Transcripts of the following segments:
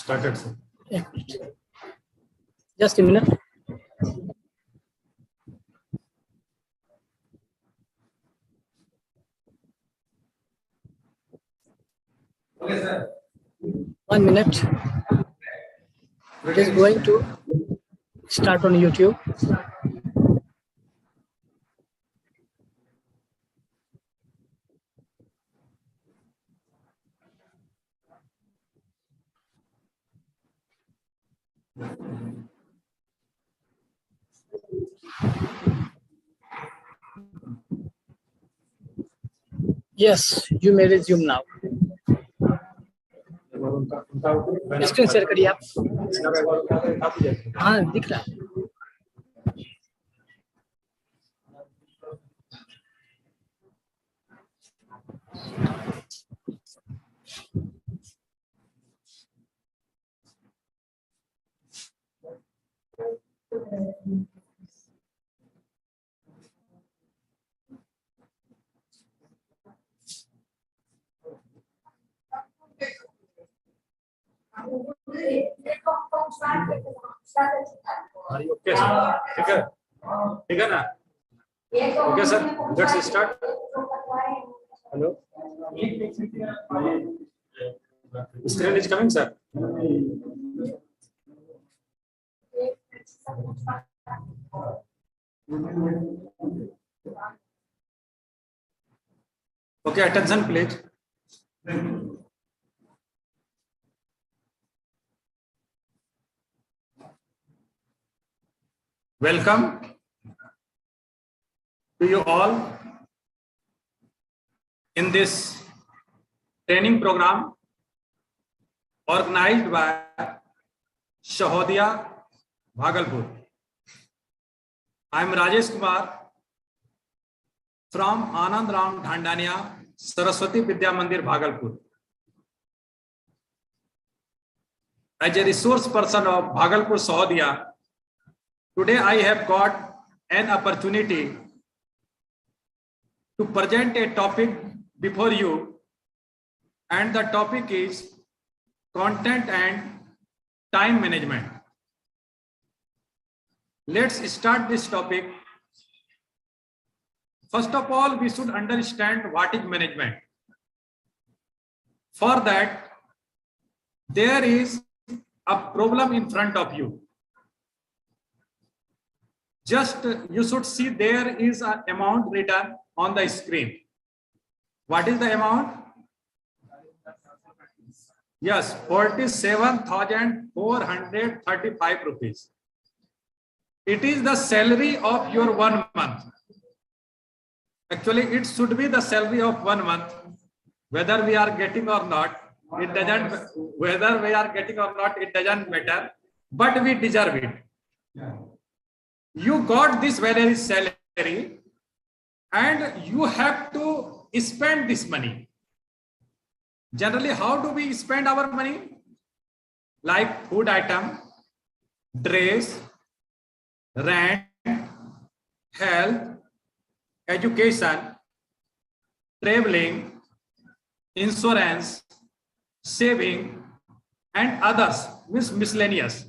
Started, sir. Just a minute. Okay, sir. 1 minute. It is going to start on YouTube. Yes, you may resume now. Screen share करिए आप. हाँ दिख रहा है. Okay sir, ठीक है, ठीक है ना? Okay sir, let's start. Hello, screen is coming sir. Okay, attention please. Welcome to you all in this training program organized by Shahodia, Bhagalpur. I am Rajesh Kumar from Anand Ram Dhandania, Saraswati Vidya Mandir, Bhagalpur. As a resource person of Bhagalpur, Shahodia, today I have got an opportunity to present a topic before you, and the topic is content and time management. Let's start this topic. First of all, we should understand what is management. For that, there is a problem in front of you. Just you should see there is an amount written on the screen. What is the amount? Yes, 47,435 rupees. It is the salary of your 1 month. Actually, it should be the salary of 1 month. Whether we are getting or not, it doesn't. Whether we are getting or not, it doesn't matter. But we deserve it. You got this very salary and you have to spend this money. Generally, how do we spend our money? Like food item, dress, rent, health, education, traveling, insurance, saving, and others, miscellaneous.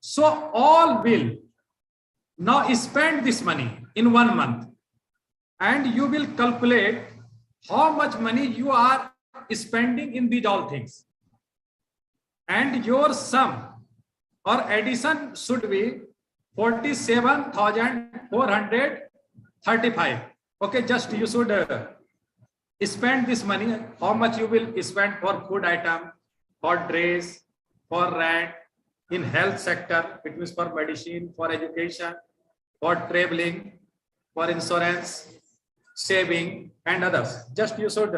So all will now spend this money in 1 month, and you will calculate how much money you are spending in these all things, and your sum or addition should be 47,435. Okay, just you should spend this money. How much you will spend for food item, for dress, for rent, in health sector, it means for medicine, for education, for traveling, for insurance, saving, and others. Just you should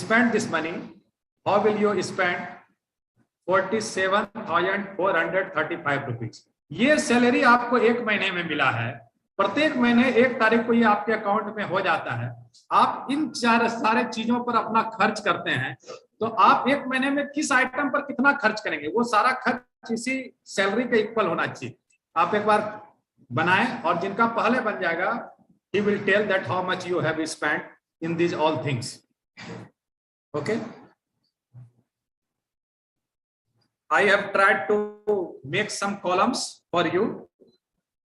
spend this money. How will you spend 47,435 rupees? ये salary आपको 1 महीने में मिला है. प्रत्येक महीने 1 तारीख को ये आपके अकाउंट में हो जाता है. आप इन सारे चीजों पर अपना खर्च करते हैं, तो आप 1 महीने में किस आइटम पर कितना खर्च करेंगे, वो सारा खर्च इसी सैलरी के इक्वल होना चाहिए. आप एक बार बनाएं, और जिनका पहले बन जाएगा, he will tell that how much you have spent in these all things. Okay. I have tried to make some columns for you.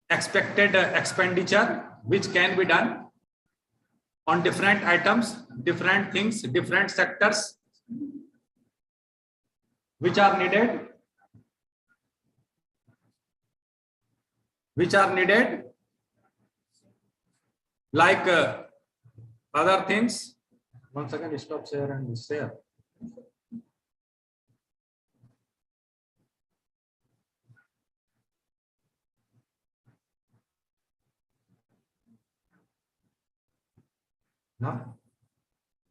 Expected expenditure, which can be done on different items, different things, different sectors, which are needed, like other things. One second, stop share and share.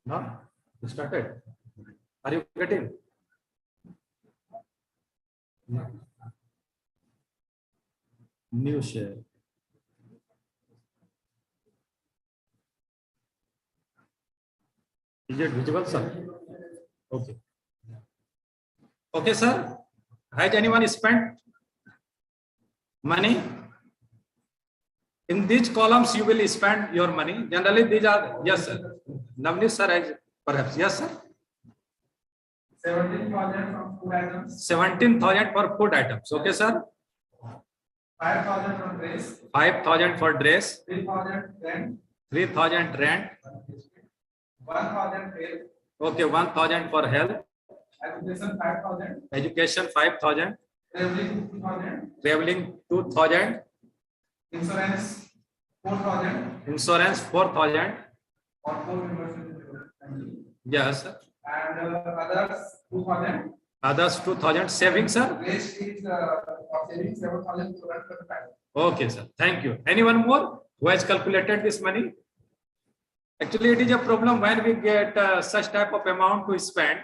No, started. Are you getting? No. New share. Is it visible, sir? Okay. Okay, sir. Has anyone spent money? In these columns, you will spend your money. Generally, these are, yes, sir. Navneet, sir, has perhaps. Yes, sir. 17,000 from food items. 17,000 for food items. Okay, sir. 5,000 for dress. 5,000 for dress. 3,000 rent. 3,000 rent. 1,000 health. Okay, 1,000 for health. Education 5,000. Education 5,000. Traveling 2,000. Traveling 2,000. Insurance 4,000. Insurance 4,000. For 4 members in the family. Yes, sir. And others 2,000. Others 2,000. Savings, sir. Rest is for saving 7,000 to run for the family. Okay, sir. Thank you. Anyone more who has calculated this money? Actually, it is a problem when we get such type of amount to spend.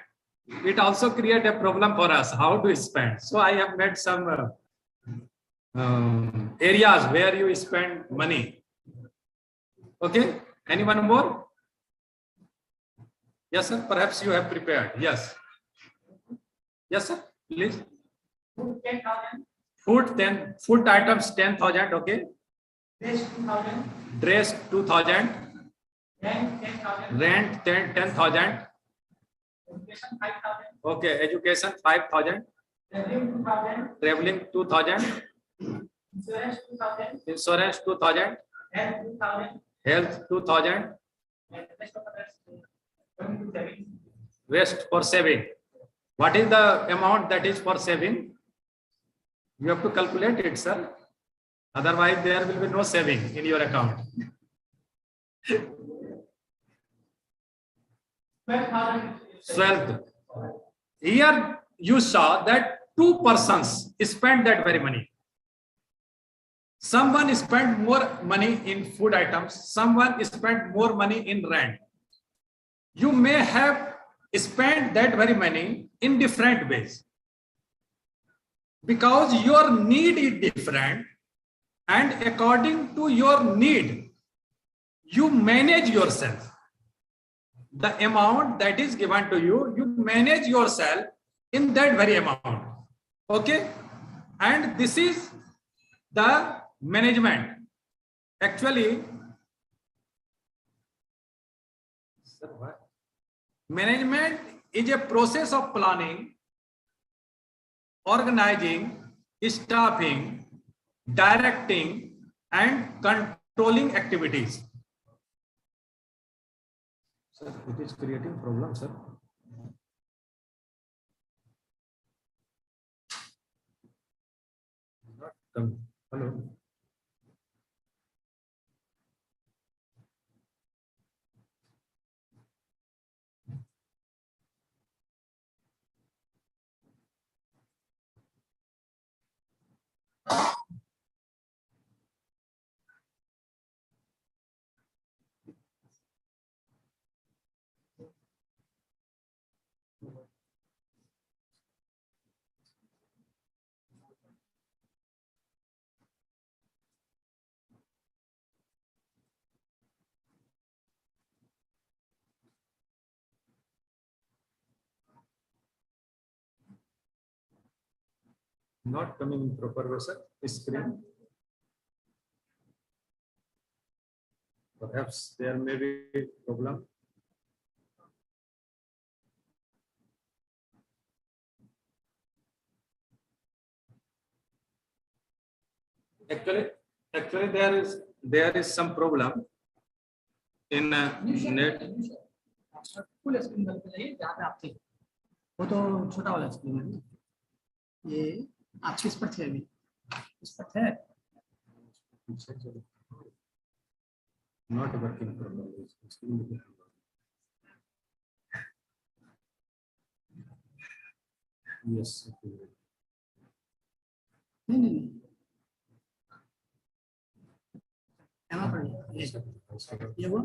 It also create a problem for us how to spend. So I have made some areas where you spend money. Okay. Anyone more? Yes, sir. Perhaps you have prepared. Yes. Yes, sir. Please. Food 10,000. Food 10. Food items 10,000. Okay. Dress 2,000. Dress 2,000. Rent 10,000. Rent 10,000. Education 5,000. Okay. Education 5,000. Traveling 2,000. Traveling 2,000. Insurance 2,000. Insurance 2,000. Health 2,000. Health 2,000. And rest of others going to savings. Rest for saving. What is the amount that is for saving? You have to calculate it, sir. Otherwise, there will be no saving in your account. 12,000. 12th. Here you saw that two persons spent that very money. Someone spent more money in food items. Someone spent more money in rent. You may have spent that very money in different ways because your need is different, and according to your need, you manage yourself. The amount that is given to you, you manage yourself in that very amount. Okay? And this is the management. Actually, management is a process of planning, organizing, staffing, directing, and controlling activities. Sir, it is creating problems, sir. Not coming. Hello. Not coming in proper way, sir. Screen. Perhaps there may be a problem. Actually, there is some problem in net. Full screen पर जाइए जहाँ पे आप थे, वो तो छोटा वाला स्क्रीन है। ये आप किस पर थे अभी? इस पर थे? Not working properly. Yes. नहीं यहाँ पर ये वो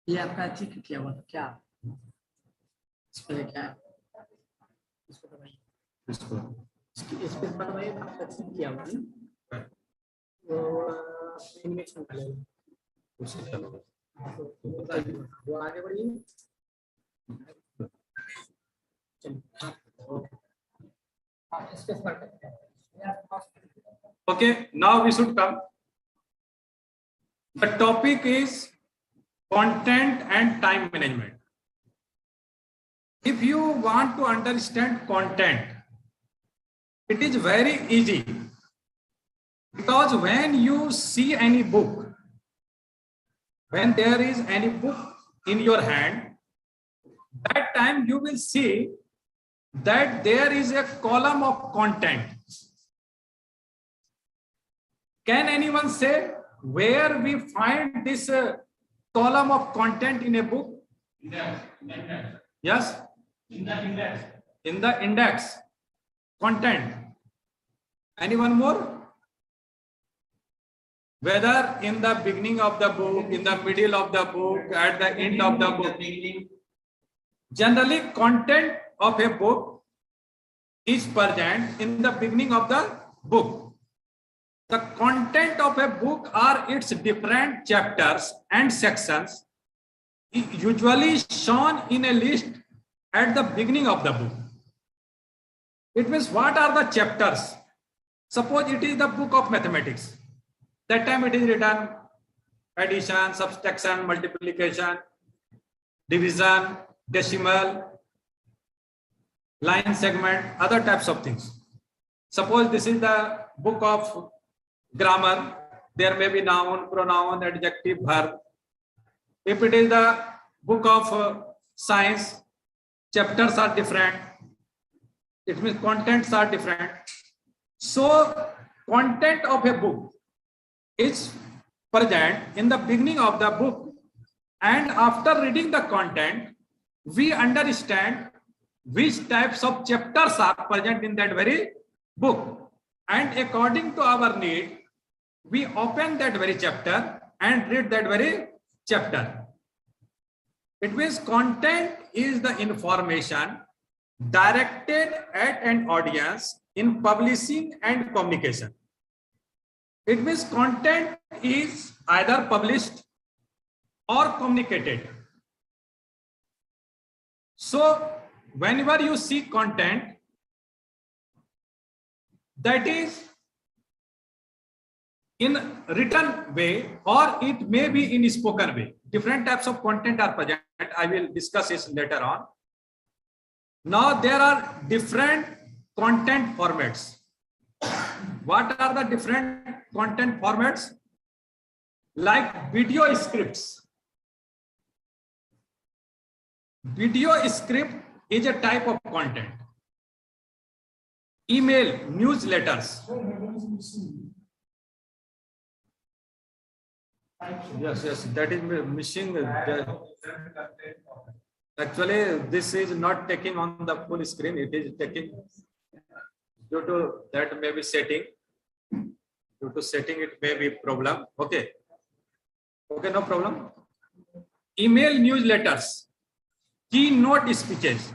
ये आपका ठीक किया हुआ था क्या? इस पर क्या है? इसको दबाइए, इस पे दबाइए, आपका ठीक किया हुआ है वो एनिमेशन का लेगा वो आगे बढ़िए। Okay, now we should come. The topic is content and time management. If you want to understand content, it is very easy, because when you see any book, when there is any book in your hand, that time you will see that there is a column of content. Can anyone say where we find this column of content in a book? Yes? In the index. Content. Anyone more? Whether in the beginning of the book, in the middle of the book, at the end of the book. Generally, content of a book is present in the beginning of the book. The content of a book are its different chapters and sections, usually shown in a list at the beginning of the book. It means, what are the chapters? Suppose it is the book of mathematics. That time it is written addition, subtraction, multiplication, division, decimal, line segment, other types of things. Suppose this is the book of grammar. There may be noun, pronoun, adjective, verb. If it is the book of science, chapters are different. It means contents are different. So content of a book is present in the beginning of the book, and after reading the content, we understand which types of chapters are present in that very book, and according to our need, we open that very chapter and read that very chapter. It means content is the information directed at an audience in publishing and communication. It means content is either published or communicated. So whenever you see content, that is in written way or it may be in spoken way. Different types of content are present. I will discuss this later on. Now there are different content formats. What are the different content formats? Like video scripts. Video script is a type of content. Email, newsletters. Yes, that is missing. Actually, this is not taking on the full screen. It is taking due to that maybe setting. Due to setting, it may be problem. Okay, no problem. Email, newsletters, keynote speeches.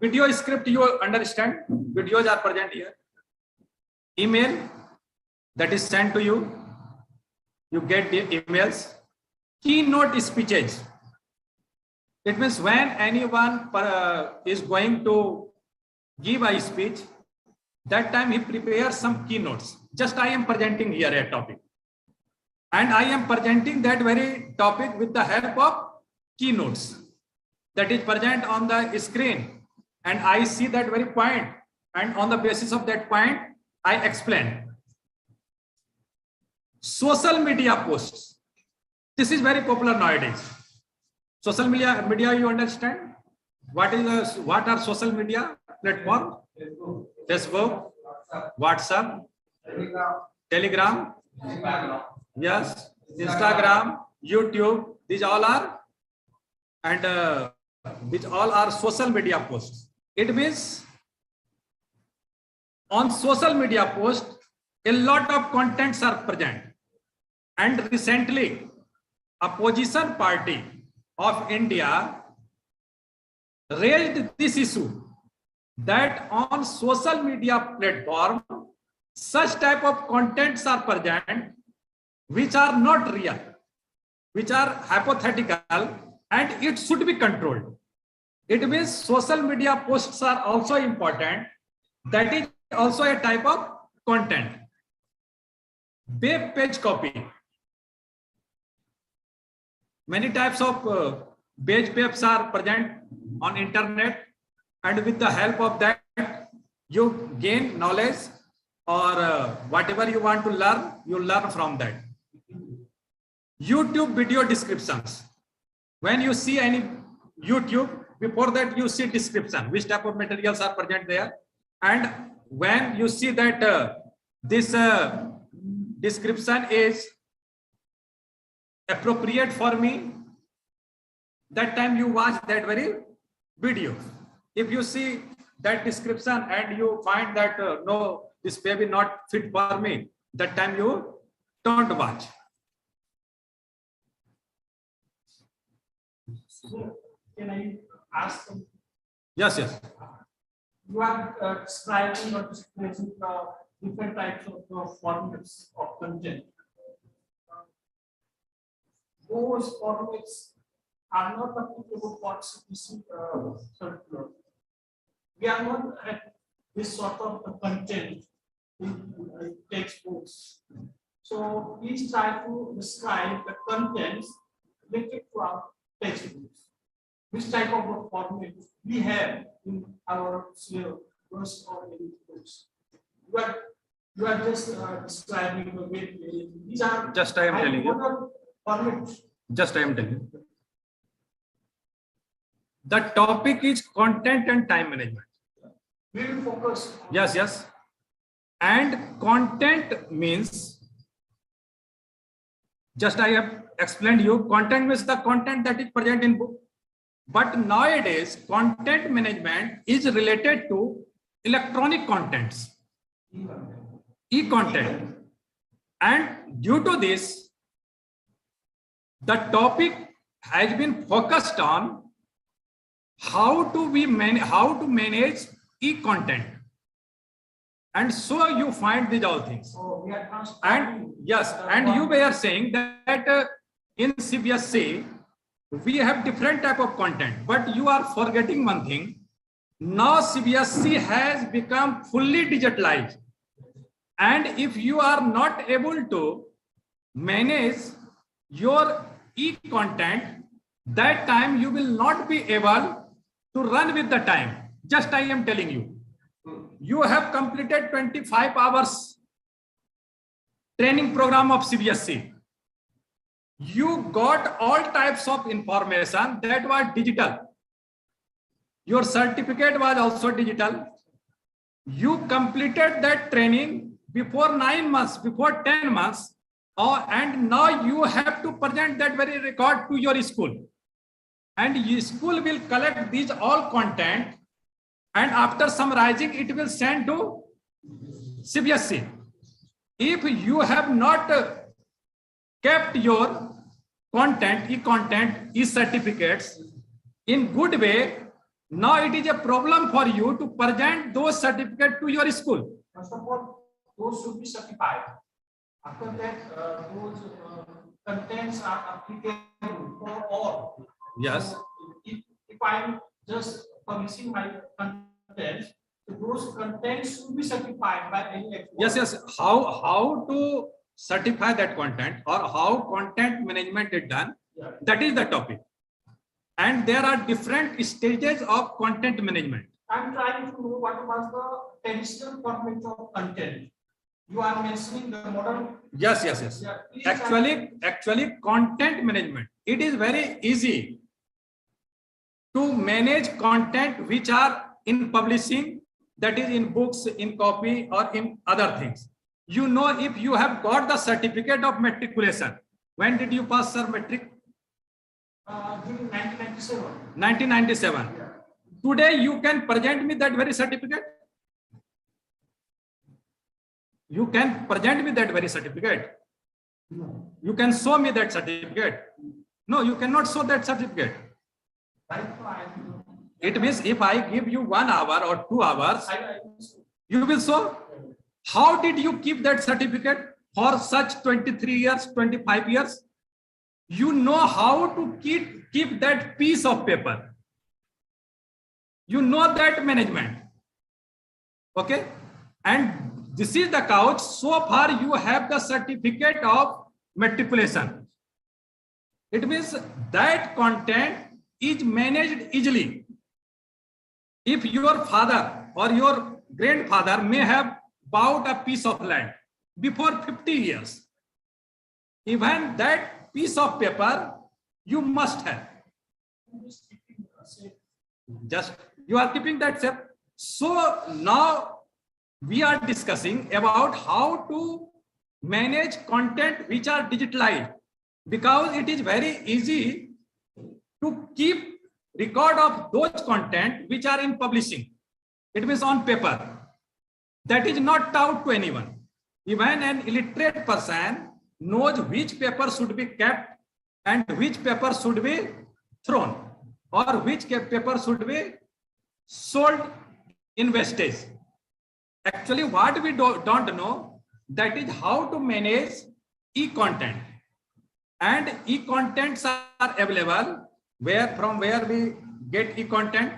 Video script, you understand? Videos are present here. Email that is sent to you. You get the emails. Keynote speeches. It means when anyone is going to give a speech, that time he prepares some keynotes. Just I am presenting here a topic. And I am presenting that very topic with the help of keynotes. that is present on the screen, and I see that very point, and on the basis of that point, I explain. Social media posts. This is very popular nowadays. Social media, you understand? What are social media platform? Facebook, WhatsApp, Telegram, yes, Instagram, YouTube. These all are, and which all are social media posts. It means on social media posts, a lot of contents are present. And recently, opposition party of India raised this issue that on social media platform, such type of contents are present which are not real, which are hypothetical, and it should be controlled. It means social media posts are also important. That is also a type of content. Web page copy. Many types of web pages are present on internet, and with the help of that, you gain knowledge, or whatever you want to learn, you learn from that. YouTube video descriptions. When you see any YouTube, before that you see description, which type of materials are present there, and when you see that this description is appropriate for me, that time you watch that very video. If you see that description and you find that no, this may be not fit for me, that time you don't watch. So, can I ask? Yes, yes. You are describing or displacing different types of formats of content. Those formats are not applicable for CPC circular. We are not at this sort of content in textbooks. So please try to describe the contents related to our textbooks. Which type of format we have in our syllabus or in books. You are just describing the way these are. Just I am telling you. Formats. Just I am telling you. The topic is content and time management. We will focus. Yes, yes. And content means, just I have explained you, content means the content that is present in book. But nowadays, content management is related to electronic contents, e-content. And due to this, the topic has been focused on how to manage e-content. And so you find these all things. And yes, and you were saying that in CBSE, we have different type of content, but you are forgetting one thing. Now CBSE has become fully digitalized. And if you are not able to manage your e-content, that time you will not be able to run with the time. Just I am telling you. You have completed 25 hours training program of CBSE. You got all types of information that was digital. Your certificate was also digital. You completed that training before 9 months, before 10 months, and now you have to present that very record to your school. And your school will collect these all content, and after summarizing, it will send to CBSE. If you have not kept your content, e-content, e-certificates in good way, now it is a problem for you to present those certificates to your school. First of all, those should be certified. After that, those contents are applicable for all. Yes. So if I'm just publishing my contents, those contents should be certified by any expert. Yes, yes. How to certify that content, or how content management is done, that is the topic. And there are different stages of content management. I'm trying to know what was the traditional format of content. You are mentioning the modern. Yes. Yeah, Actually, content management. It is very easy to manage content which are in publishing, that is in books, in copy, or in other things. You know, if you have got the certificate of matriculation, when did you pass, sir, matric? During 1997. 1997. Yeah. Today, you can present me that very certificate. You can present me that very certificate. No. You can show me that certificate. No, you cannot show that certificate. It means if I give you 1 hour or 2 hours, you will show. How did you keep that certificate for such 23 years, 25 years? You know how to keep that piece of paper. You know that management. Okay. And this is the couch. So far you have the certificate of matriculation. It means that content is managed easily. If your father or your grandfather may have bought a piece of land before 50 years, even that piece of paper you must have. Just you are keeping that safe. So now we are discussing about how to manage content which are digitalized, because it is very easy to keep record of those content which are in publishing. It means on paper. That is not taught to anyone. Even an illiterate person knows which paper should be kept and which paper should be thrown, or which paper should be sold in wastage. Actually, what we don't know, that is how to manage e-content. And e-contents are available from where we get e-content.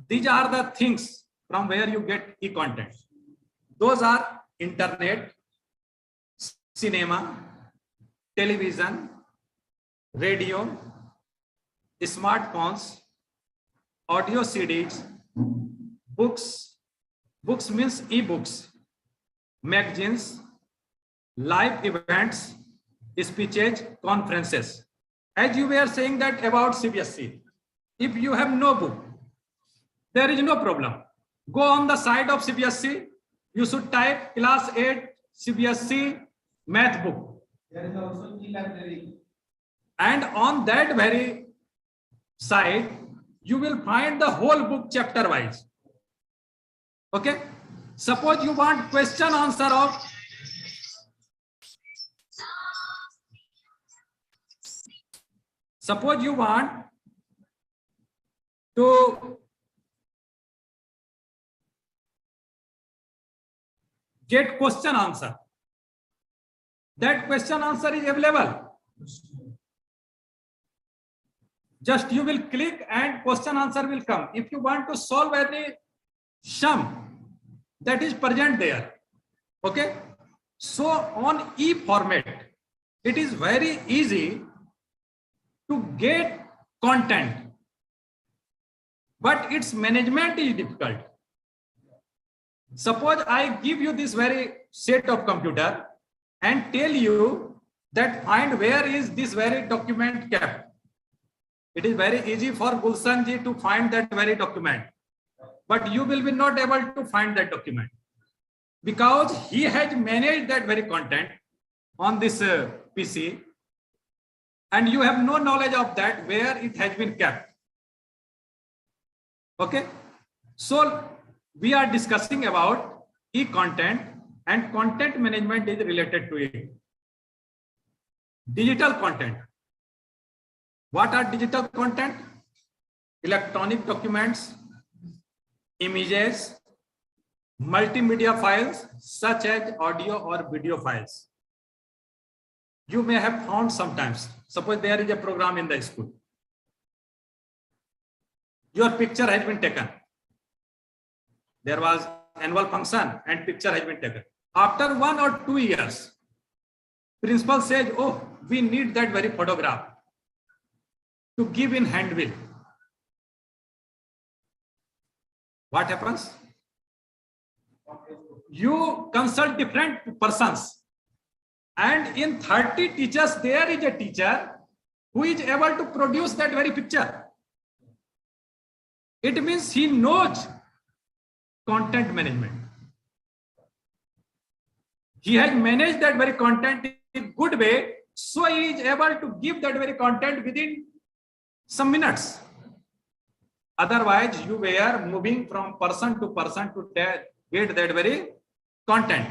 These are the things from where you get e-content. Those are internet, cinema, television, radio, smartphones, audio CDs, books. Books means e-books, magazines, live events, speeches, conferences. As you were saying that about CBSE, if you have no book, there is no problem. Go on the side of CBSE, you should type class 8 CBSE math book. There is also e-library. And on that very side, you will find the whole book chapter wise. Okay. Suppose you want question answer of suppose you want to get question answer. That question answer is available. Just you will click and question answer will come. If you want to solve any sum, that is present there. Okay. So on e format, it is very easy to get content, but its management is difficult. Suppose I give you this very set of computer and tell you that find where is this very document kept. It is very easy for Gulshan ji to find that very document, but you will be not able to find that document because he has managed that very content on this PC and you have no knowledge of that where it has been kept. Okay. So we are discussing about e-content and content management is related to it. Digital content. What are digital content? Electronic documents, images, multimedia files such as audio or video files. You may have found sometimes, suppose there is a program in the school. Your picture has been taken. There was annual function and picture has been taken. After 1 or 2 years, principal says, oh, we need that very photograph. to give in handbill, what happens? You consult different persons, and in 30 teachers there is a teacher who is able to produce that very picture. It means he knows content management. He has managed that very content in a good way, so he is able to give that very content within some minutes. Otherwise, you were moving from person to person to get that very content.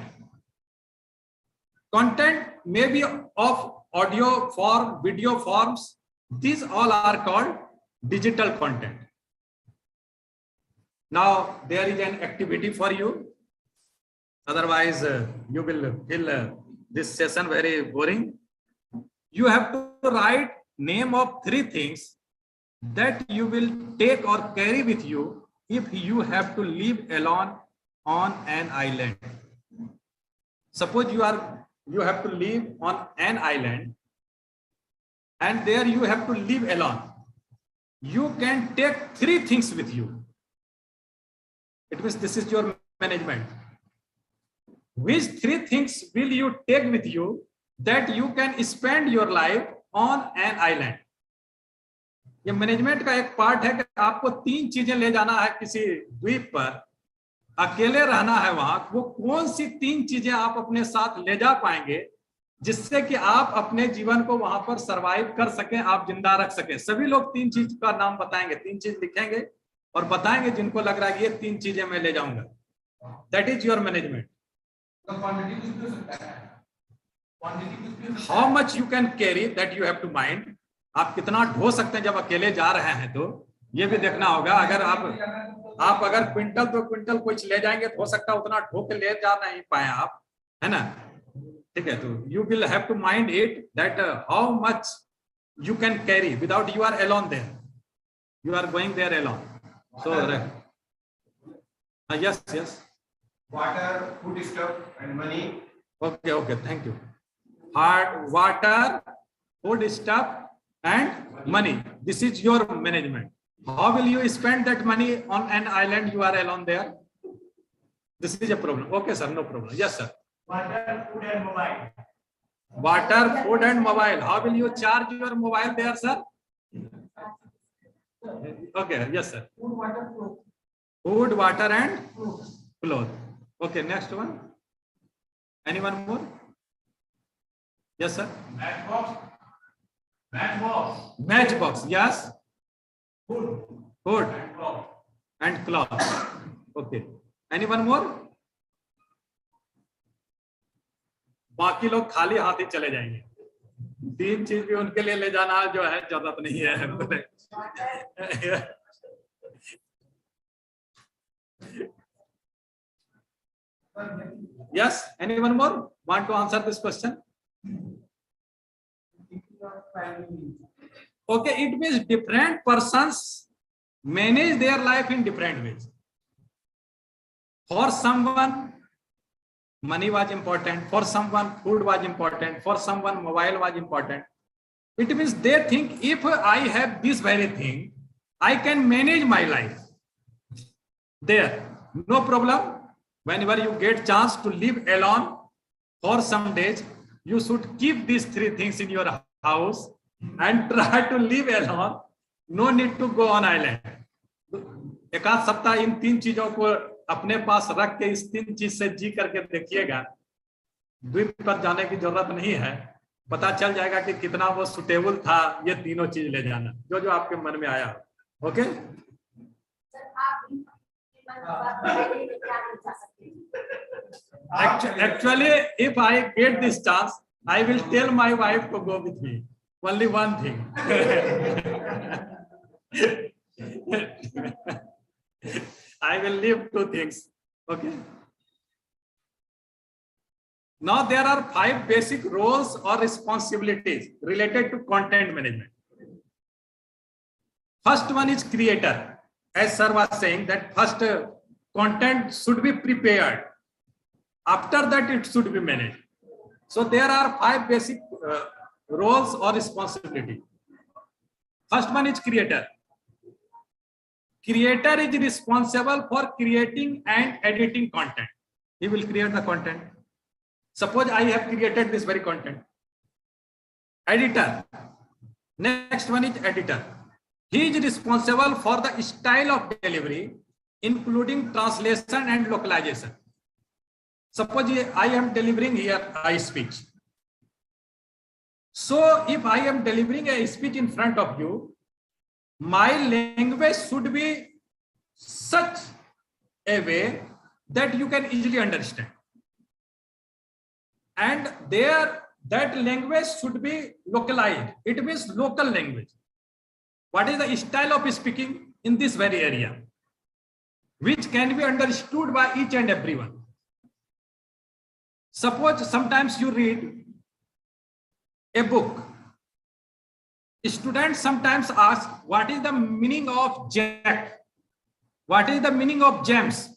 Content may be of audio form, video forms. These all are called digital content. Now, there is an activity for you. Otherwise, you will feel this session very boring. You have to write name of 3 things that you will take or carry with you if you have to live alone on an island. Suppose you have to live on an island, and there you have to live alone. You can take 3 things with you. It means this is your management. Which 3 things will you take with you that you can spend your life on an island? ये management का एक part है कि आपको 3 चीजें ले जाना है किसी द्वीप पर, अकेले रहना है वहां. वो कौन सी 3 चीजें आप अपने साथ ले जा पाएंगे जिससे कि आप अपने जीवन को वहां पर सरवाइव कर सकें, आप जिंदा रख सकें? सभी लोग 3 चीज का नाम बताएंगे, 3 चीज लिखेंगे और बताएंगे जिनको लग रहा है कि ये 3 चीजें मैं ले जाऊंगा. That is your management. How much you can carry, that you have to mind. आप कितना ढो सकते हैं जब अकेले जा रहे हैं, तो ये भी देखना होगा. अगर आप अगर क्विंटल 2 क्विंटल कुछ ले जाएंगे तो हो सकता है उतना ढो के ले जा नहीं पाए आप, है ना? ठीक है, तो you will have to mind it that how much you can carry without you are alone there, you are going there alone. So yes, water, food stuff and money. Okay, thank you. Hard water, food stuff and money. This is your management. How will you spend that money on an island? You are alone there. This is a problem. Okay, sir, no problem. Yes, sir. Water, food and mobile. Water, food and mobile. How will you charge your mobile there, sir? Okay, yes, sir. Food, water, clothes. Food, water and clothes. Okay, next one. Anyone more? Yes, sir. Matchbox. Yes. Food and cloth. Okay. Anyone more? बाकी लोग खाली हाथ ही चले जाएंगे. 3 चीज भी उनके लिए ले जाना जो है जरूरत नहीं है. Yes. Anyone more want to answer this question? Okay, it means different persons manage their life in different ways. For someone, money was important. For someone, food was important. For someone, mobile was important. It means they think if I have this very thing, I can manage my life. There, no problem. Whenever you get chance to live alone for some days, you should keep these 3 things in your house and try to live alone. No need to go on island. एक आध सप्ताह इन 3 चीजों को अपने पास रख के इस 3 चीज से जी करके देखिएगा. द्वीप पर जाने की जरूरत नहीं है. पता चल जाएगा कि कितना वो सुटेबल था ये तीनों चीज ले जाना, जो आपके मन में आया. Okay. Actually, if I get this chance, I will tell my wife to go with me. Only one thing. I will leave 2 things. Okay. Now there are 5 basic roles or responsibilities related to content management. First one is creator. As sir was saying that first content should be prepared. After that it should be managed. So there are 5 basic roles or responsibility. First one is creator. Creator is responsible for creating and editing content. He will create the content. Suppose I have created this very content. Editor. Next one is editor. He is responsible for the style of delivery, including translation and localization. Suppose I am delivering here a speech. So if I am delivering a speech in front of you, my language should be such a way that you can easily understand. And there, that language should be localized. It means local language. What is the style of speaking in this very area, which can be understood by each and everyone. Suppose sometimes you read a book. Students sometimes ask, what is the meaning of Jack? What is the meaning of James?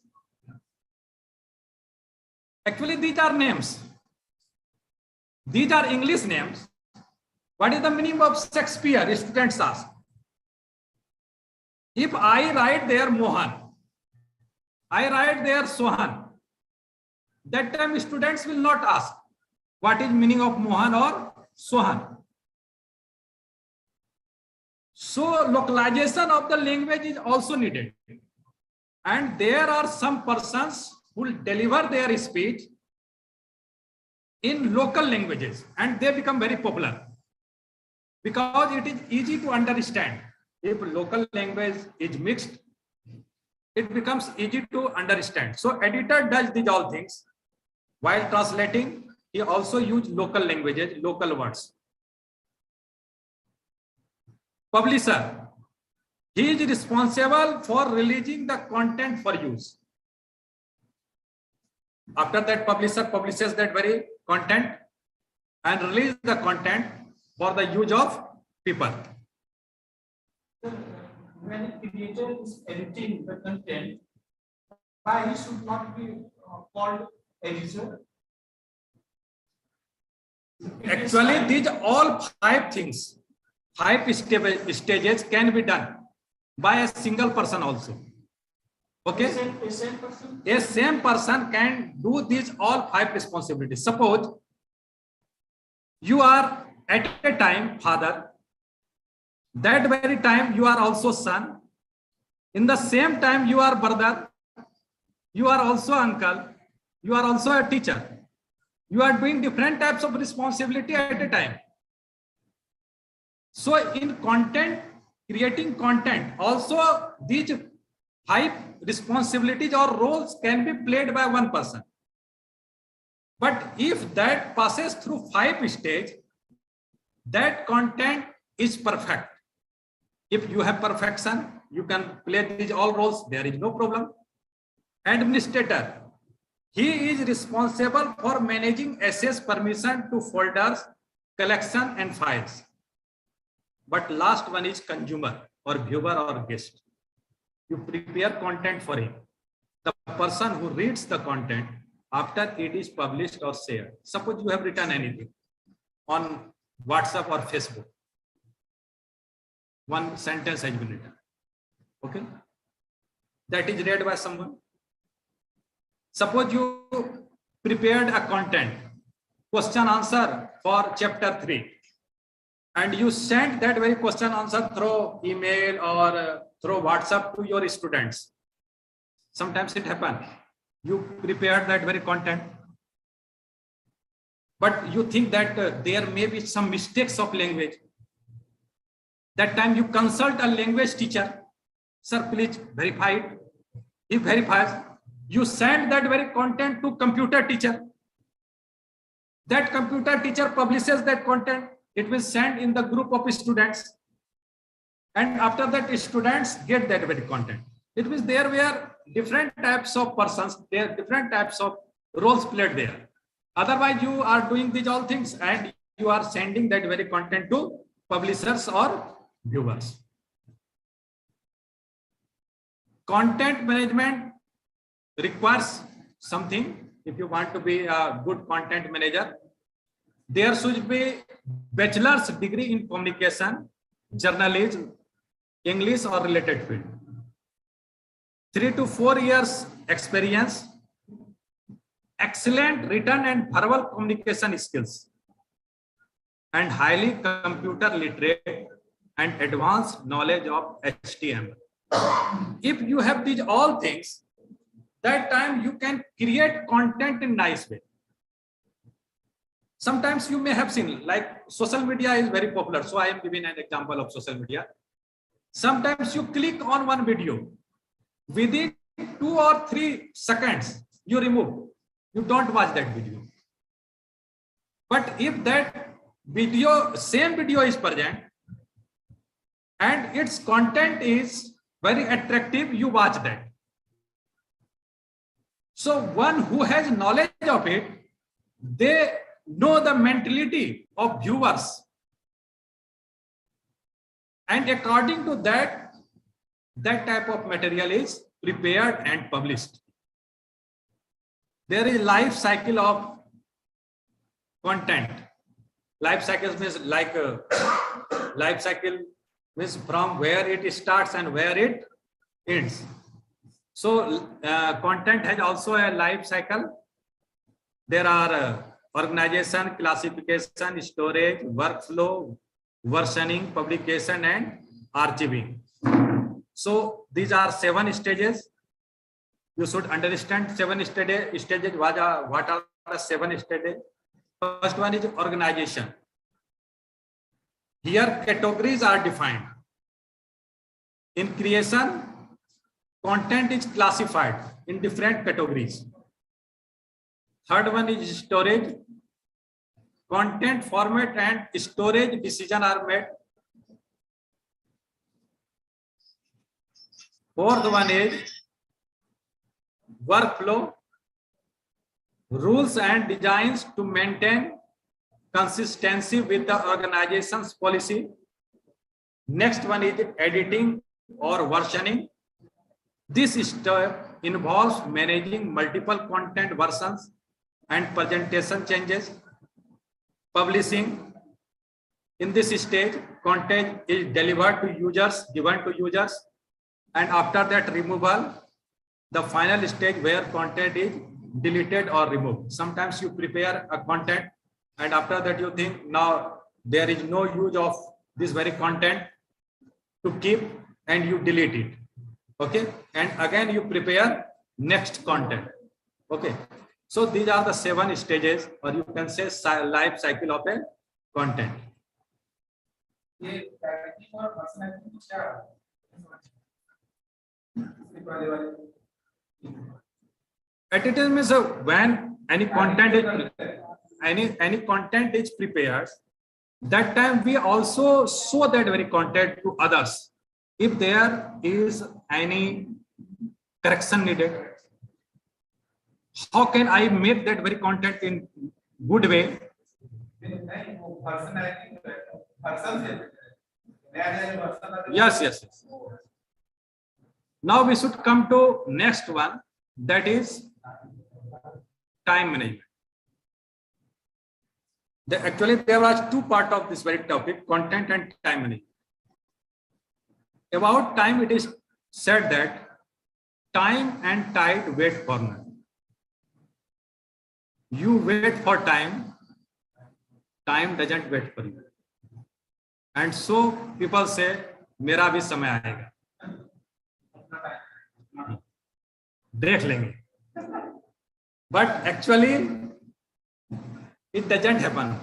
Actually, these are names. These are English names. What is the meaning of Shakespeare? Students ask. If I write there Mohan, I write there Sohan, that time students will not ask what is meaning of Mohan or Sohan. So localization of the language is also needed. And there are some persons who will deliver their speech in local languages and they become very popular because it is easy to understand. If local language is mixed, it becomes easy to understand. So editor does these all things. While translating, he also uses local languages, local words. Publisher, he is responsible for releasing the content for use. After that, publisher publishes that very content and release the content for the use of people. When a creator is editing the content, why he should not be called editor? Actually, these all 5 things, 5 stages can be done by a single person also. Okay, a same person can do these all 5 responsibilities. Suppose you are at a time father, that very time you are also son, in the same time you are brother, you are also uncle, you are also a teacher. You are doing different types of responsibility at a time. So in content, creating content, also these 5 responsibilities or roles can be played by one person. But if that passes through 5 stages, that content is perfect. If you have perfection, you can play these all roles, there is no problem. Administrator, he is responsible for managing access permission to folders, collection and files. But last one is consumer or viewer or guest. You prepare content for him. The person who reads the content after it is published or shared. Suppose you have written anything on WhatsApp or Facebook. One sentence has been written. Okay. That is read by someone. Suppose you prepared a content, question answer for chapter 3. And you send that very question answer through email or through WhatsApp to your students. Sometimes it happens. You prepared that very content, but you think that there may be some mistakes of language. That time you consult a language teacher. Sir, please verify it. He verifies. You send that very content to computer teacher. That computer teacher publishes that content. It will send in the group of students. And after that, students get that very content. It means there were different types of persons, there are different types of roles played there. Otherwise, you are doing these all things and you are sending that very content to publishers or viewers. Content management requires something. If you want to be a good content manager, there should be bachelor's degree in communication journalism, English or related field. 3 to 4 years experience, excellent written and verbal communication skills, and highly computer literate and advanced knowledge of HTML. If you have these all things, that time you can create content in nice way. Sometimes you may have seen, like social media is very popular. So I am giving an example of social media. Sometimes you click on one video, within 2 or 3 seconds, you remove. You don't watch that video. But if that video, same video is present and its content is very attractive, you watch that. So one who has knowledge of it, they know the mentality of viewers. And according to that, that type of material is prepared and published. There is life cycle of content. Life cycle means like life cycle means from where it starts and where it ends. So content has also a life cycle. There are organization, classification, storage, workflow, versioning, publication, and archiving. So these are 7 stages. You should understand 7 stages. What are the 7 stages? First one is organization. Here categories are defined. In creation, content is classified in different categories. Third one is storage. Content format and storage decision are made. Fourth one is workflow. Rules and designs to maintain consistency with the organization's policy. Next one is editing or versioning. This step involves managing multiple content versions and presentation changes. Publishing. In this stage, content is delivered to users, given to users, and after that removal, the final stage where content is deleted or removed. Sometimes you prepare a content and after that you think now there is no use of this very content to keep, and you delete it. Okay, and again you prepare next content. Okay, so these are the 7 stages, or you can say life cycle of a content. Editing means when any content is prepared, that time we also show that very content to others. If there is any correction needed, how can I make that very content in good way? Yes. Now we should come to next one, that is time management. Actually, there was 2 parts of this very topic, content and time management. About time, it is said that time and tide wait for none. You wait for time, time doesn't wait for you. And so people say, मेरा भी समय आएगा, देख लेंगे. But actually, it doesn't happen.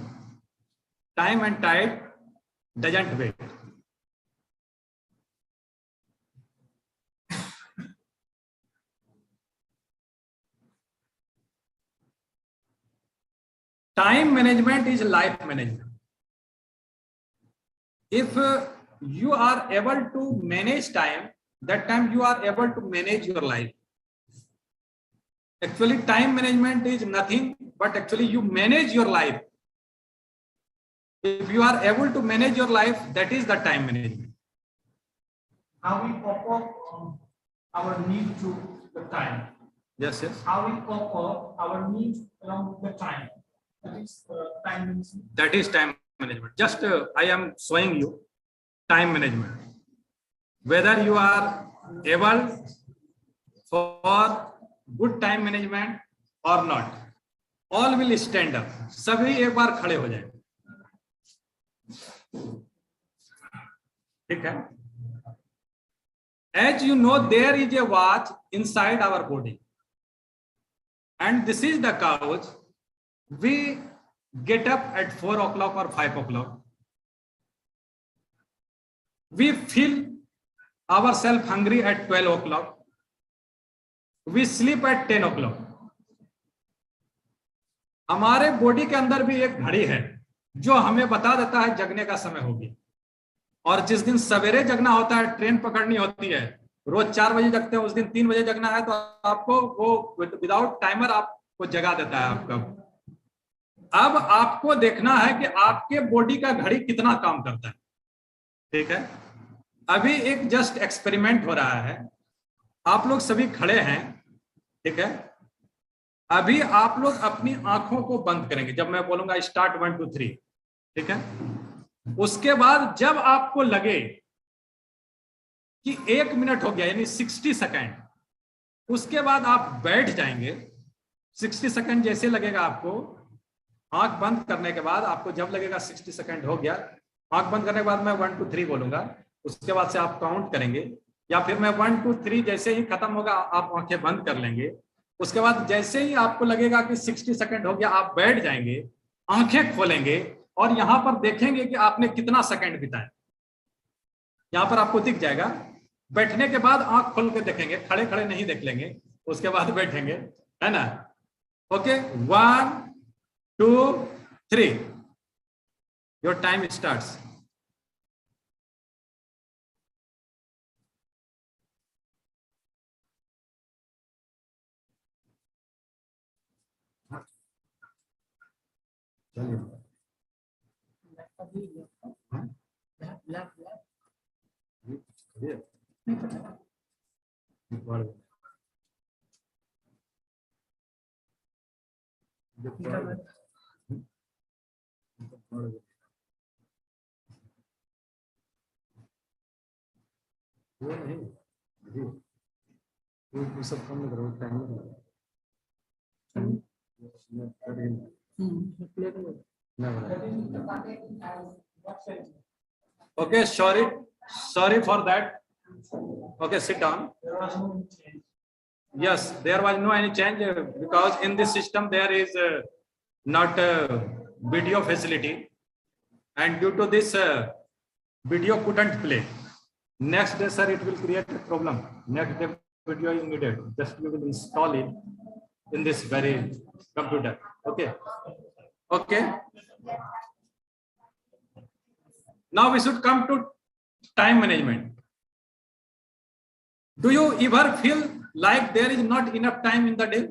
Time and tide doesn't wait. Time management is life management. If you are able to manage time, that time you are able to manage your life. Actually, time management is nothing, but actually you manage your life. If you are able to manage your life, that is the time management. How we cope up our need to the time. Yes. How we cope up our needs along with the time. That is time management. That is time management. Just I am showing you time management. Whether you are able for good time management or not, all will stand up. सभी एक बार खड़े हो जाएं. ठीक है? As you know, there is a watch inside our body, and this is the couch. We get up at 4 o'clock or 5 o'clock. We feel ourselves hungry at 12 o'clock. We sleep at 10 o'clock. हमारे body के अंदर भी एक घड़ी है जो हमें बता देता है जगने का समय हो गया. और जिस दिन सवेरे जगना होता है, ट्रेन पकड़नी होती है, रोज 4 बजे जगते हैं, उस दिन 3 बजे जगना है, तो आपको वो विदाउट टाइमर आपको जगा देता है आपका. अब आपको देखना है कि आपके बॉडी का घड़ी कितना काम करता है. ठीक है? अभी एक जस्ट एक्सपेरिमेंट हो रहा है. आप लोग सभी खड़े हैं. ठीक है? अभी आप लोग अपनी आंखों को बंद करेंगे जब मैं बोलूंगा स्टार्ट 1 2 3. ठीक है? उसके बाद जब आपको लगे कि 1 मिनट हो गया, यानी 60 सेकेंड, उसके बाद आप बैठ जाएंगे. 60 सेकेंड जैसे लगेगा आपको, आंख बंद करने के बाद आपको जब लगेगा 60 सेकेंड हो गया, आंख बंद करने के बाद मैं 1 2 3 बोलूंगा, उसके बाद से आप काउंट करेंगे, या फिर मैं 1 2 3 जैसे ही खत्म होगा आप आंखें बंद कर लेंगे. उसके बाद जैसे ही आपको लगेगा कि 60 सेकेंड हो गया, आप बैठ जाएंगे, आंखें खोलेंगे और यहां पर देखेंगे कि आपने कितना सेकंड बिताया. यहां पर आपको दिख जाएगा. बैठने के बाद आंख खोल के देखेंगे, खड़े खड़े नहीं देख लेंगे, उसके बाद बैठेंगे, है ना? Okay, 1 2 3, your time starts. चलिए. सब कम लग रहा है. Okay, sorry for that. Okay, sit down. Yes, there was no any change because in this system there is not video facility, and due to this video couldn't play. Next day, sir, it will create a problem. Next day video is needed. Just we will install it in this very computer. Okay. Okay. Now we should come to time management. Do you ever feel like there is not enough time in the day?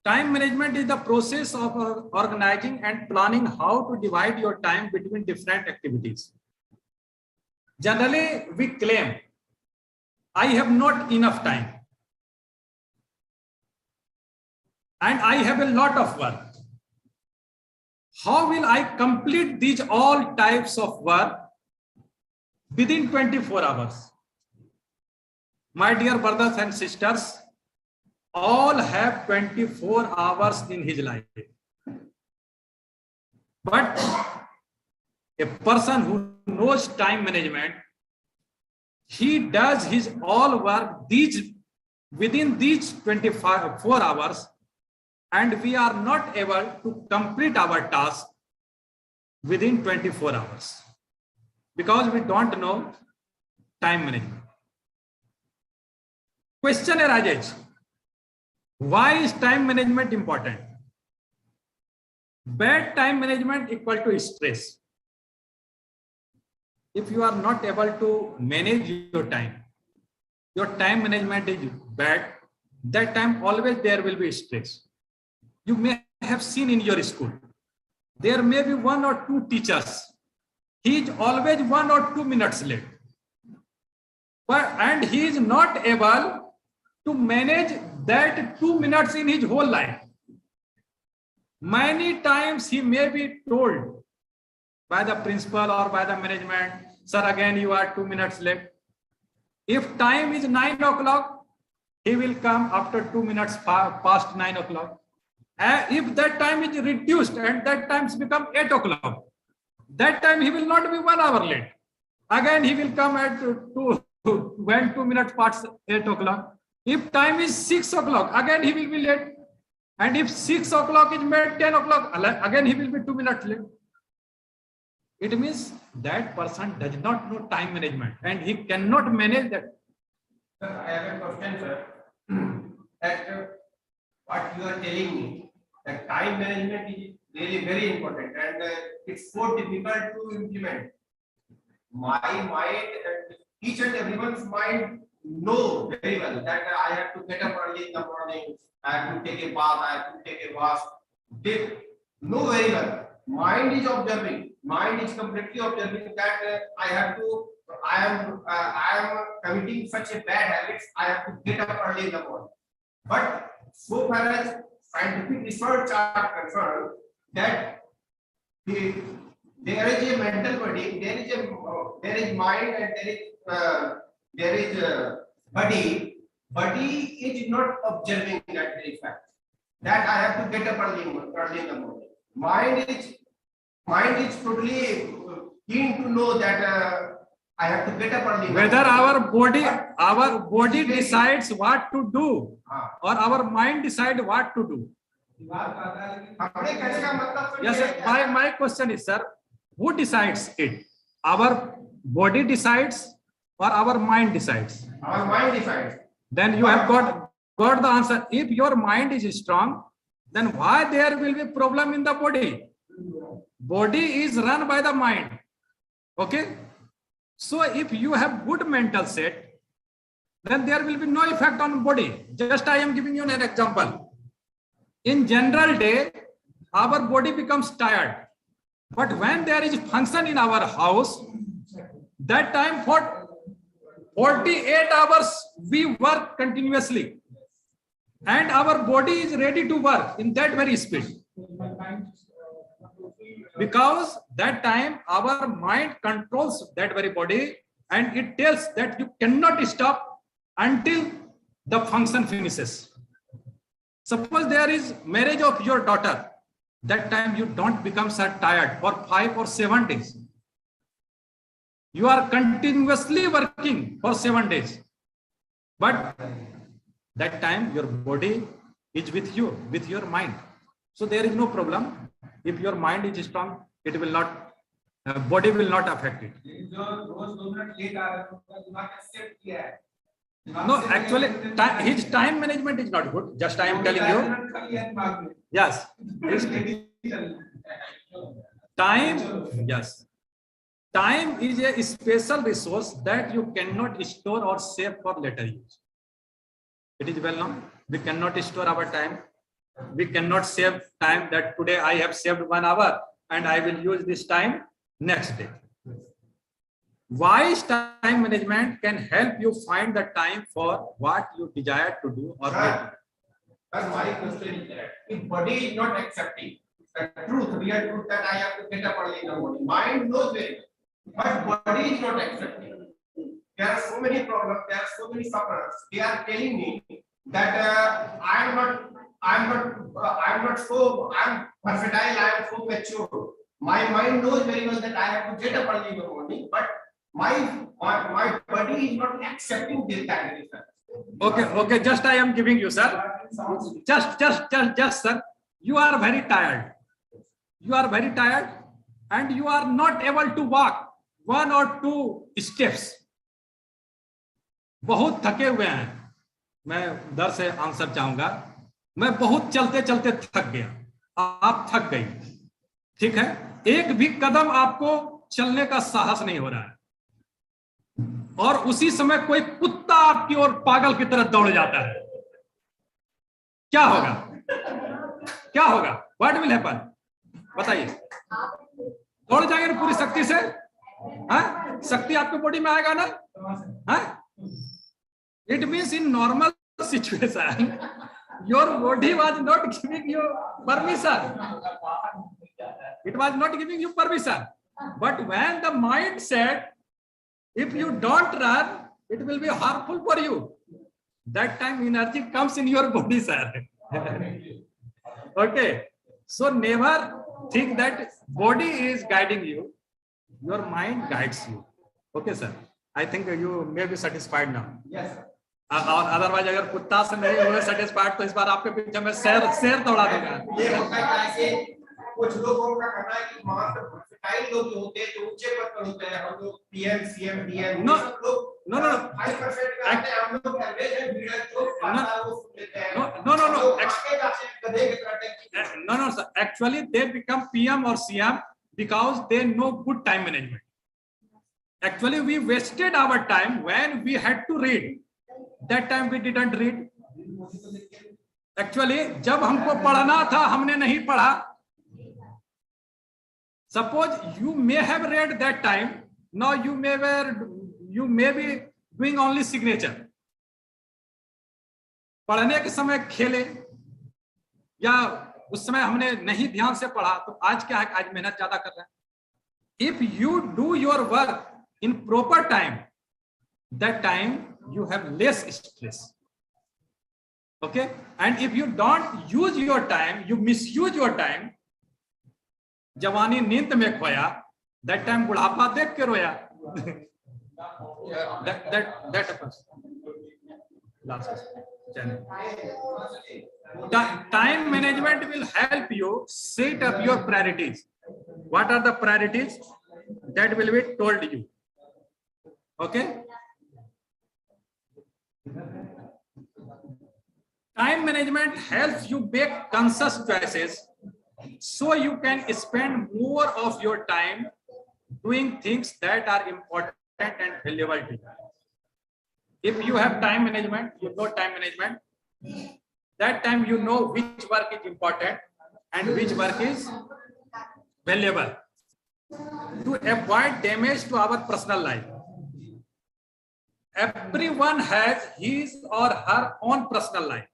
Time management is the process of organizing and planning how to divide your time between different activities. Generally, we claim, I have not enough time, and I have a lot of work. How will I complete these all types of work within 24 hours? My dear brothers and sisters, all have 24 hours in his life. But a person who knows time management, he does his all work within these 24 hours, and we are not able to complete our task within 24 hours because we don't know time management. Question arises, why is time management important? Bad time management equal to stress. If you are not able to manage your time management is bad, that time always there will be stress. You may have seen in your school, there may be 1 or 2 teachers. He is always 1 or 2 minutes late. And he is not able to manage that 2 minutes in his whole life. Many times he may be told by the principal or by the management, sir, again you are 2 minutes late. If time is 9 o'clock, he will come after 2 minutes past 9 o'clock. If that time is reduced and that time become 8 o'clock, that time he will not be 1 hour late. Again, he will come at 2 minutes past 8 o'clock. If time is 6 o'clock, again he will be late. And if 6 o'clock is made 10 o'clock, again he will be 2 minutes late. It means that person does not know time management and he cannot manage that. Sir, I have a question, sir. That what you are telling me, that time management is really very important and it's so difficult to implement. My mind and each and everyone's mind know very well that I have to get up early in the morning, I have to take a bath, I have to take a wash. They know very well. Mind is observing. Mind is completely observing that I am committing such a bad habits. I have to get up early in the morning. But so far as scientific research are concerned, that there is a mental body, there is mind, and there is body. Body is not observing that very fact. That I have to get up early in the morning. Mind is totally keen to know that I have to get up early. Whether our body decides what to do or our mind decide what to do. Yes, sir. My question is, sir, who decides it? Our body decides or our mind decides? Our mind decides. Then you have got the answer. If your mind is strong, then why there will be problem in the body? Body is run by the mind. Okay. So if you have good mental set, then there will be no effect on body. Just I am giving you an example. In general day, our body becomes tired. But when there is function in our house, that time for 48 hours we work continuously. And our body is ready to work in that very speed. Because that time our mind controls that very body and it tells that you cannot stop until the function finishes. Suppose there is marriage of your daughter, that time you don't become so tired for 5 or 7 days. You are continuously working for 7 days. But that time your body is with you, with your mind. So there is no problem. If your mind is strong, it will not, body will not affect it. No, actually, his time management is not good. Just I am telling you. Yes. Yes. Time is a special resource that you cannot store or save for later use. It is well known. We cannot store our time. We cannot save time that today I have saved 1 hour and I will use this time next day. Wise time management can help you find the time for what you desire to do or not. My question is that if body is not accepting the truth, real truth that I have to get up early in the morning, mind knows very well, but body is not accepting. There are so many problems, there are so many sufferers. They are telling me that I'm versatile, I am so mature. My mind knows very well that I have to get up early in the morning, but my body is not accepting this kind of result. Okay, just I am giving you, sir. Just, sir. You are very tired. You are very tired and you are not able to walk 1 or 2 steps. बहुत थके हुए हैं. मैं उधर से answer चाहूंगा. मैं बहुत चलते चलते थक गया. आप थक गई. ठीक है. एक भी कदम आपको चलने का साहस नहीं हो रहा है. और उसी समय कोई कुत्ता आपकी ओर पागल की तरह दौड़ जाता है. क्या होगा? क्या होगा? What will happen? बताइए. दौड़ जाएंगे ना पूरी शक्ति से? हाँ? शक्ति आपके बॉडी में आएगा ना? हाँ? It means in normal situation, your body was not giving you permission. It was not giving you permission. But when the mind said, if you don't run, it will be harmful for you. That time energy comes in your body, sir. Okay. So never think that body is guiding you. Your mind guides you. Okay, sir. I think you may be satisfied now. Yes, sir. और otherwise अगर कुत्ता से नहीं हुए satisfied तो इस बार आपके पीछे में शेर दौड़ा दूंगा. ये होता है कि कुछ लोगों का कहना है कि मास्टर लोग जो होते हैं जो ऊंचे पद पर होते हैं, हम लोग पीएम सीएम डीएम नो लोग नो नो 5% का आते हैं, हम लोग एवरेज है मीडियम जो पाता है वो सुन लेते हैं. नो नो नो आगे जाते हैं गधे की तरह technique. no sir, actually they become PM or CM because they know good time management. Actually we wasted our time when we had to read. That time we didn't read. Actually जब हमको पढ़ना था हमने नहीं पढ़ा. Suppose you may have read that time. Now you may be doing only signature. पढ़ने के समय खेले या उस समय हमने नहीं ध्यान से पढ़ा तो आज क्या है, आज मेहनत ज्यादा कर रहे हैं. If you do your work in proper time, that time you have less stress. Okay, and if you don't use your time, you misuse your time. जवानी नींद में खोया, that time बुढ़ापा देख के रोया. that happens. Last question. Time management will help you set up your priorities. What are the priorities? That will be told you. Okay. Time management helps you make conscious choices so you can spend more of your time doing things that are important and valuable to you. If you have time management, you know time management, that time you know which work is important and which work is valuable to avoid damage to our personal life. Everyone has his or her own personal life.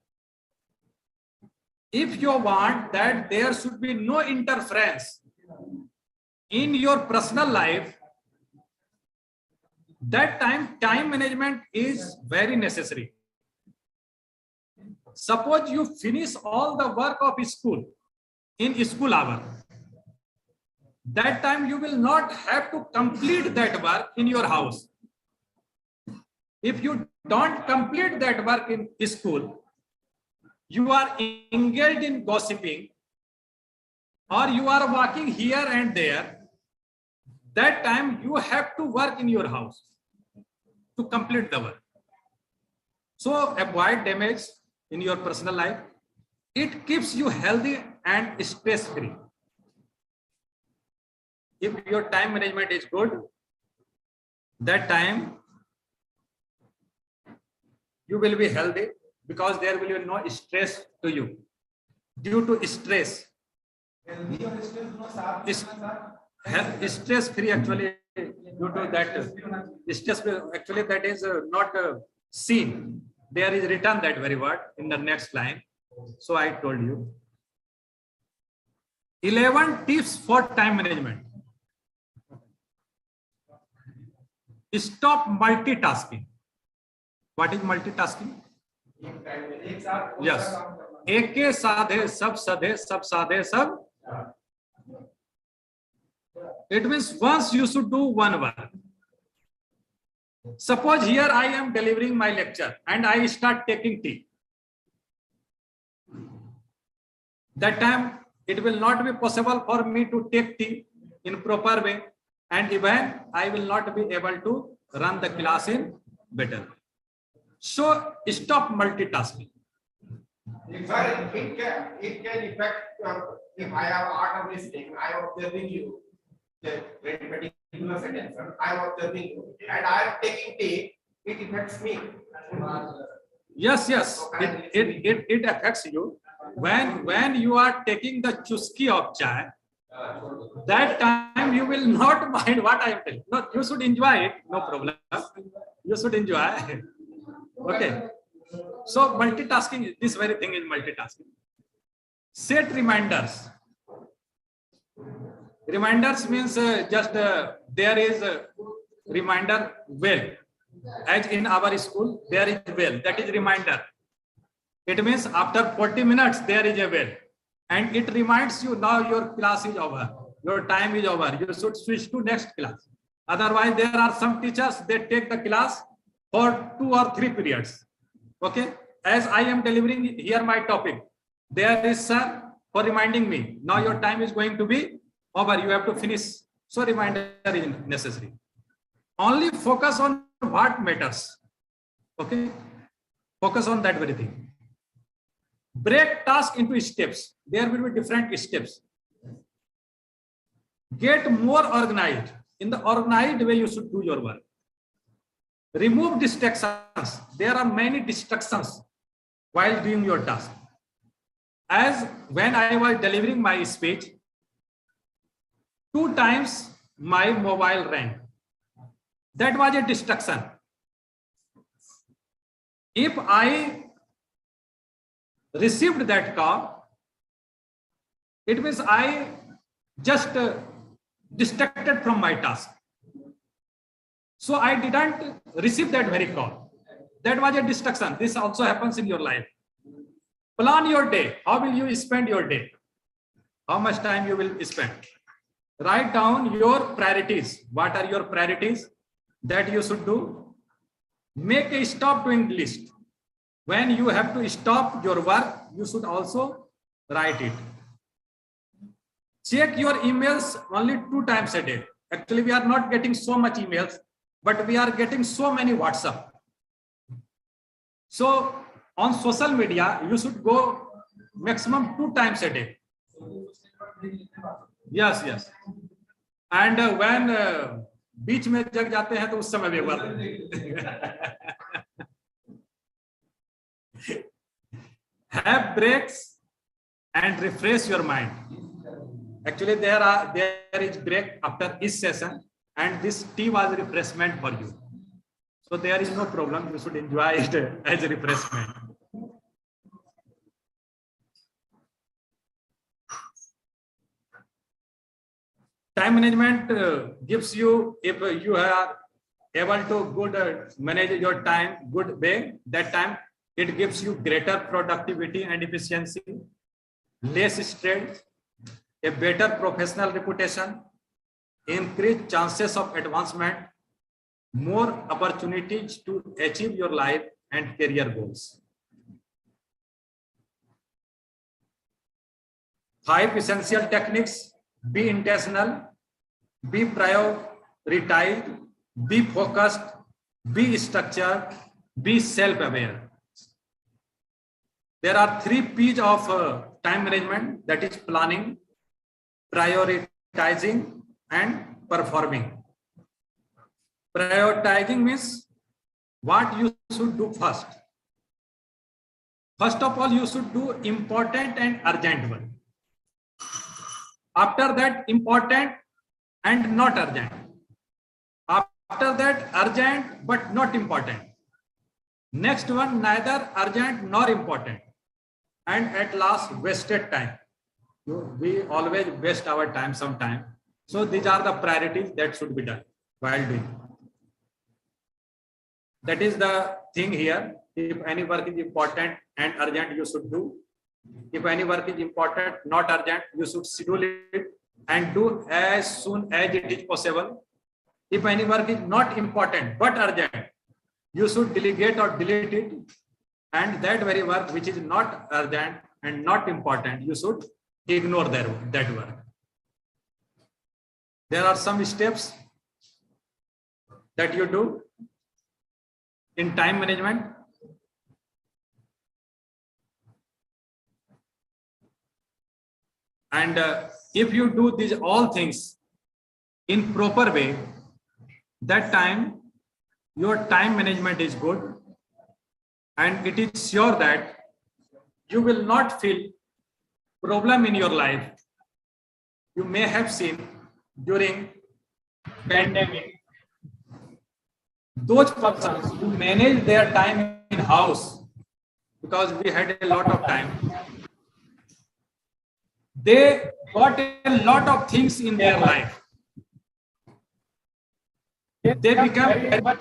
If you want that there should be no interference in your personal life, that time management is very necessary. Suppose you finish all the work of school in school hour. That time you will not have to complete that work in your house. If you don't complete that work in school, you are engaged in gossiping or you are walking here and there. That time you have to work in your house to complete the work. So avoid damage in your personal life. It keeps you healthy and stress free. If your time management is good, that time you will be healthy because there will be no stress to you. Due to stress, stress free actually due to that stress actually that is not seen. There is written that very word in the next line. So I told you 11 tips for time management. Stop multitasking. What is multitasking? Yes. एक के साधे सब सधे सब साधे सब. It means once you should do one work. Suppose here I am delivering my lecture and I start taking tea. That time it will not be possible for me to take tea in proper way, and even I will not be able to run the class in better. So stop multitasking. Sir, it can affect if I have art of listening, I am observing you. The particular sentence, I am observing you, and I am taking tea. It affects me. Yes, it affects you. When you are taking the chuski of chai, that time you will not mind what I am telling. No, you should enjoy it. No problem. You should enjoy. Okay. So multitasking, this very thing is multitasking. Set reminders. Reminders means just there is a reminder well. As in our school, there is well. That is reminder. It means after 40 minutes, there is a well. And it reminds you now your class is over. Your time is over. You should switch to next class. Otherwise, there are some teachers, they take the class for 2 or 3 periods. Okay. As I am delivering here my topic, there is sir for reminding me. Now your time is going to be over. You have to finish. So reminder is necessary. Only focus on what matters. Okay. Focus on that very thing. Break task into steps. There will be different steps. Get more organized. In the organized way, you should do your work. Remove distractions. There are many distractions while doing your task. As when I was delivering my speech, 2 times my mobile rang. That was a distraction. If I received that call, it means I just distracted from my task. So I didn't receive that very call. That was a distraction. This also happens in your life. Plan your day. How will you spend your day? How much time you will spend? Write down your priorities. What are your priorities that you should do? Make a stop doing list. When you have to stop your work, you should also write it. Check your emails only 2 times a day. Actually, we are not getting so much emails, but we are getting so many WhatsApp. So on social media, you should go maximum 2 times a day. Yes, yes. And when बीच में जग जाते हैं तो उस समय भी एक बार have breaks and refresh your mind. Actually, there is break after each session, and this tea was refreshment for you. So there is no problem. You should enjoy it as a refreshment. Time management gives you, if you are able to manage your time good way, that time it gives you greater productivity and efficiency, less stress, a better professional reputation, increased chances of advancement, more opportunities to achieve your life and career goals. 5 essential techniques: be intentional, be prioritized, be focused, be structured, be self-aware. There are 3 P's of time management, that is planning, prioritizing, and performing. Prioritizing means what you should do first. First of all, you should do important and urgent work. After that, important and not urgent. After that, urgent but not important. Next one, neither urgent nor important. And at last, wasted time. We always waste our time sometime. So these are the priorities that should be done while doing. That is the thing here. If any work is important and urgent, you should do. If any work is important, not urgent, you should schedule it and do as soon as it is possible. If any work is not important but urgent, you should delegate or delete it. And that very work which is not urgent and not important, you should ignore that work. There are some steps that you do in time management. And if you do these all things in proper way, that time your time management is good, and it is sure that you will not feel problem in your life. You may have seen during pandemic, those persons who manage their time in house, because we had a lot of time, they got a lot of things in their life. They become very much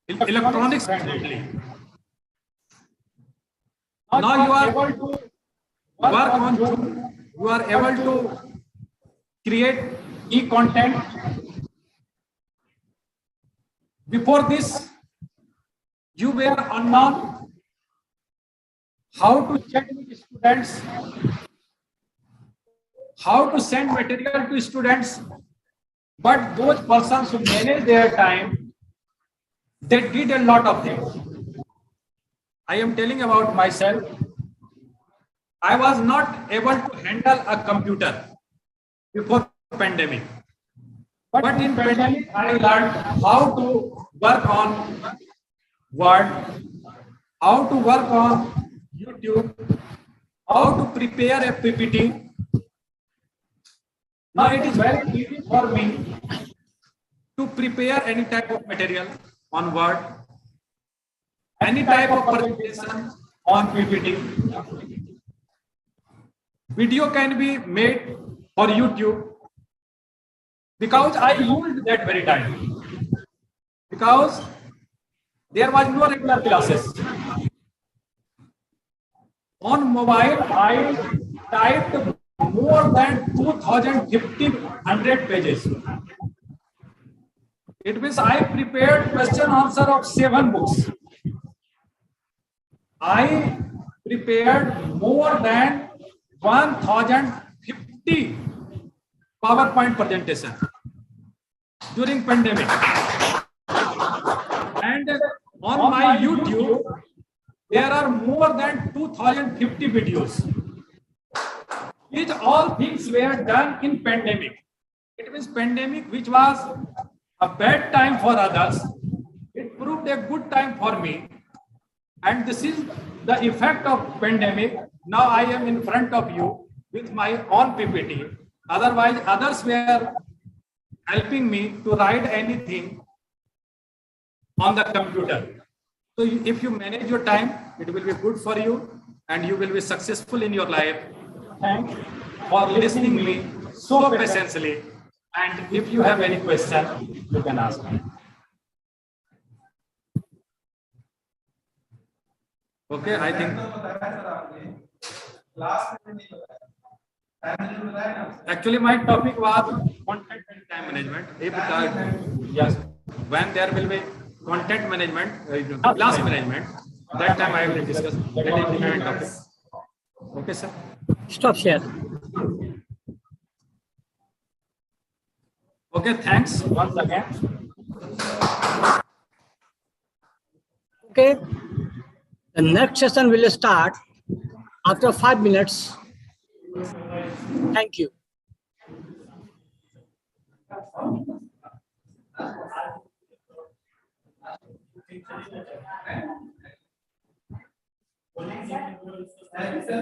electronics friendly. Now you are able to work on Zoom. You are able to create e-content. Before this, you were unknown how to chat with students, how to send material to students. But those persons who manage their time, they did a lot of things. I am telling about myself. I was not able to handle a computer before pandemic. But in pandemic, I learned how to work on Word, how to work on YouTube, how to prepare a PPT. Now it is very easy for me to prepare any type of material on Word, any type of presentation on PPT. Video can be made for YouTube because I used that very time. Because there was no regular classes. On mobile, I typed more than 2,500 pages. It means I prepared question answer of 7 books. I prepared more than 1,050 PowerPoint presentation during pandemic. And on my YouTube, there are more than 2,050 videos. These all things were done in pandemic. It means pandemic, which was a bad time for others, it proved a good time for me. And this is the effect of pandemic. Now I am in front of you with my own PPT. Otherwise, others were helping me to write anything on the computer. So if you manage your time, it will be good for you and you will be successful in your life. Thanks for listening me so patiently. And if you have any question, you can ask me. Okay, I think. Actually, my topic was content and time management. Yes, when there will be content management, class management, that time I will discuss. That is the main topic. Okay, sir. Stop share. Okay, thanks once again. Okay. The next session will start after 5 minutes. Thank you. Thank you, sir.